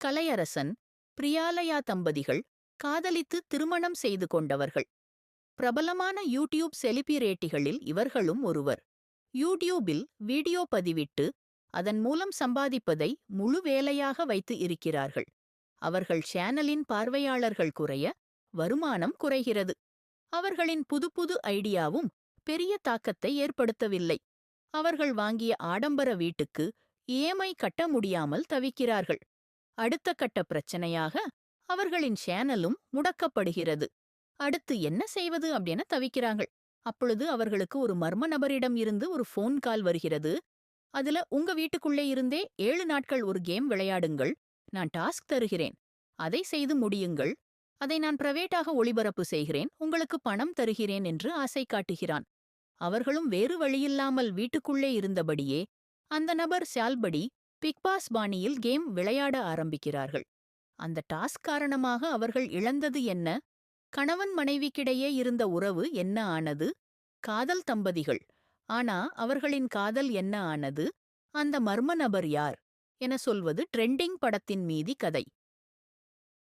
கலையரசன், பிரியாலயா தம்பதிகள் காதலித்து திருமணம் செய்து கொண்டவர்கள். பிரபலமான யூடியூப் செலிபிரேட்டிகளில் இவர்களும் ஒருவர். யூடியூபில் வீடியோ பதிவிட்டு அதன் மூலம் சம்பாதிப்பதை முழு வேலையாக வைத்து இருக்கிறார்கள். அவர்கள் சேனலின் பார்வையாளர்கள் குறைய வருமானம் குறைகிறது. அவர்களின் புது புது ஐடியாவும் பெரிய தாக்கத்தை ஏற்படுத்தவில்லை. அவர்கள் வாங்கிய ஆடம்பர வீட்டுக்கு இஎம்ஐ கட்ட முடியாமல் தவிக்கிறார்கள். அடுத்த கட்ட பிரச்சனையாக அவர்களின் சேனலும் முடக்கப்படுகிறது. அடுத்து என்ன செய்வது அப்படின்னு தவிக்கிறாங்க. அப்பொழுது அவர்களுக்கு ஒரு மர்ம நபரிடம் இருந்து ஒரு ஃபோன் கால் வருகிறது. அதுல உங்க வீட்டுக்குள்ளே இருந்தே 7 நாட்கள் ஒரு கேம் விளையாடுங்கள், நான் டாஸ்க் தருகிறேன், அதை செய்து முடியுங்கள், அதை நான் பிரைவேட்டாக ஒளிபரப்பு செய்கிறேன், உங்களுக்கு பணம் தருகிறேன் என்று ஆசை காட்டுகிறான். அவர்களும் வேறு வழியில்லாமல் வீட்டுக்குள்ளே இருந்தபடியே அந்த நபர் சால்படி பிக்பாஸ் பாணியில் கேம் விளையாட ஆரம்பிக்கிறார்கள். அந்த டாஸ்க் காரணமாக அவர்கள் இழந்தது என்ன? கணவன் மனைவிக்கிடையே இருந்த உறவு என்ன ஆனது? காதல் தம்பதிகள், ஆனா அவர்களின் காதல் என்ன ஆனது? அந்த மர்ம நபர் யார் என சொல்வது ட்ரெண்டிங் படத்தின் மீதி கதை.